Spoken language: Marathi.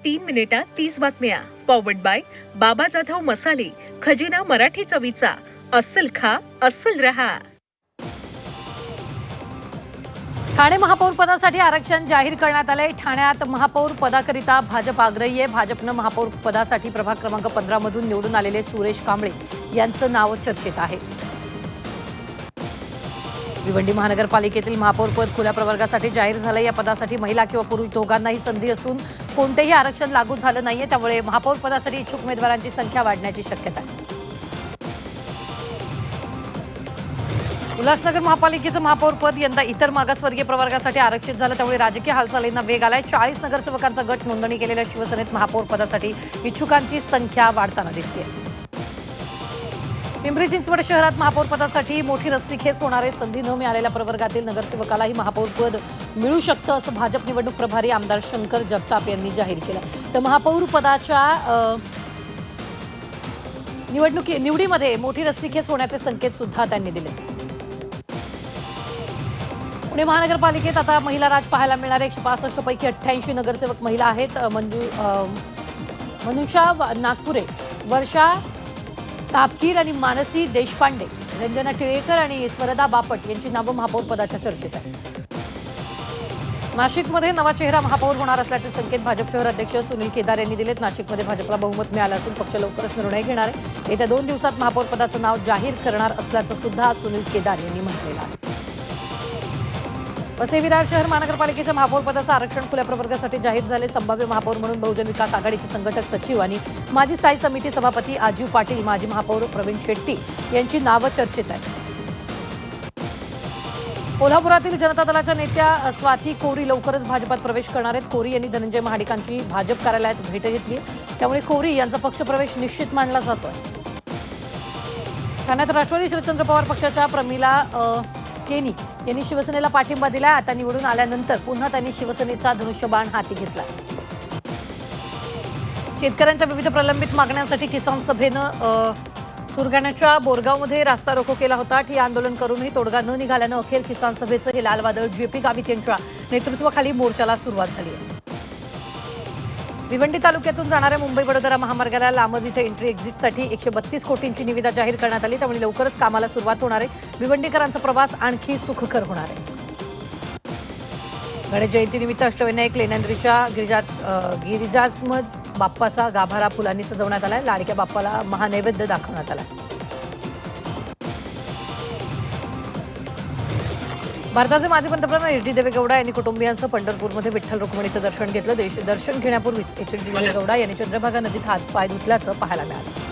3 मिनिटात 30 बातम्या. पॉवर्ड बाय बाबा जाधव मसाले, खजिना मराठी चवीचा. अस्सल खा, अस्सल रहा. ठाणे महापौर पदासाठी आरक्षण जाहीर करण्यात आले. ठाण्यात महापौर पदाकरिता भाजप आग्रही आहे. भाजपनं महापौर पदासाठी प्रभाग क्रमांक 15 मधून निवडून आलेले सुरेश कांबळे यांचं नाव चर्चेत आहे. भिवंडी महानगरपालिकेतील महापौर पद खुल्या प्रवर्गासाठी जाहीर झालं. या पदासाठी महिला किंवा पुरुष दोघांनाही संधी असून कोणतेही आरक्षण लागू झालं नाहीये. त्यामुळे महापौर पदासाठी इच्छुक उमेदवारांची संख्या वाढण्याची शक्यता आहे. उल्हासनगर महापालिकेचं महापौर पद यंदा इतर मागासवर्गीय प्रवर्गासाठी आरक्षित झालं. त्यामुळे राजकीय हालचालींना वेग आलाय. 40 नगरसेवकांचा गट नोंदणी केलेल्या शिवसेनेत महापौर पदासाठी इच्छुकांची संख्या वाढताना दिसते. पिंपरी चिंचवड शहरात महापौर पदासाठी मोठी रस्सीखेच होणारे. संधी न मिळालेल्या प्रवर्गातील नगरसेवकालाही महापौर पद मिळू शकतं असं भाजप निवडणूक प्रभारी आमदार शंकर जगताप यांनी जाहीर केलं. तर महापौर पदाच्या निवडीमध्ये मोठी रस्सीखेच होण्याचे संकेत सुद्धा त्यांनी दिले. पुणे महानगरपालिकेत आता महिला राज पाहायला मिळणार आहे. 165 पैकी 88 नगरसेवक महिला आहेत. मनुषा नागपुरे, वर्षा तापकीर आणि मानसी देशपांडे, रंजना टिळेकर आणि स्वरदा बापट यांची नावं महापौर पदाच्या चर्चेत आहे. नाशिकमध्ये नवा चेहरा महापौर होणार असल्याचे संकेत भाजप शहर अध्यक्ष सुनील केदार यांनी दिलेत. नाशिकमध्ये भाजपला बहुमत मिळालं असून पक्ष लवकरच निर्णय घेणार आहे. येत्या 2 दिवसात महापौर पदाचं नाव जाहीर करणार असल्याचं सुद्धा सुनील केदार यांनी म्हटलेलं आहे. वसई विरार शहर महानगरपालिकेच्या महापौर पदाचं आरक्षण खुल्या प्रवर्गासाठी जाहीर झाले. संभाव्य महापौर म्हणून बहुजन विकास आघाडीचे संघटक सचिव आणि माजी स्थायी समिती सभापती आजीव पाटील, माजी महापौर प्रवीण शेट्टी यांची नावं चर्चेत आहेत. कोल्हापुरातील जनता दलाच्या नेत्या स्वाती कोरी लवकरच भाजपात प्रवेश करणार आहेत. कोरी यांनी धनंजय महाडिकांची भाजप कार्यालयात भेट घेतली. त्यामुळे कोरी यांचा पक्षप्रवेश निश्चित मानला जातोय. ठाण्यात राष्ट्रवादी शरदचंद्र पवार पक्षाच्या प्रमिला केनी यांनी शिवसेनेला पाठिंबा दिला. आता निवडून आल्यानंतर पुन्हा त्यांनी शिवसेनेचा धनुष्यबाण हाती घेतला. शेतकऱ्यांच्या विविध प्रलंबित मागण्यांसाठी किसान सभेनं सुरगाण्याच्या बोरगावमध्ये रास्ता रोको केला होता. ठिय्या आंदोलन करूनही तोडगा न निघाल्यानं अखेर किसान सभेचं हे लाल वादळ JP गावित यांच्या नेतृत्वाखाली मोर्चाला सुरुवात झाली आहे. भिवंडी तालुक्यातून जाणाऱ्या मुंबई वडोदरा महामार्गाला लांबज इथे एंट्री एक्झिटसाठी 132 कोटींची निविदा जाहीर करण्यात आली. त्यामुळे लवकरच कामाला सुरुवात होणार आहे. भिवंडीकरांचा प्रवास आणखी सुखकर होणार आहे. गणेश जयंतीनिमित्त अष्टविनायक लेण्यांद्रीच्या गिरिजात्मज बाप्पाचा गाभारा फुलांनी सजवण्यात आलाय. लाडक्या बाप्पाला महानैवेद्य दाखवण्यात आला. भारताचे माजी पंतप्रधान HD देवेगौडा यांनी कुटुंबियांसह पंढरपूरमध्ये विठ्ठल रुक्मिणीचं दर्शन घेतलं. दर्शन घेण्यापूर्वीच HD देवेगौडा यांनी चंद्रभागा नदीत हात पाय धुतल्याचं पाहायला मिळालं.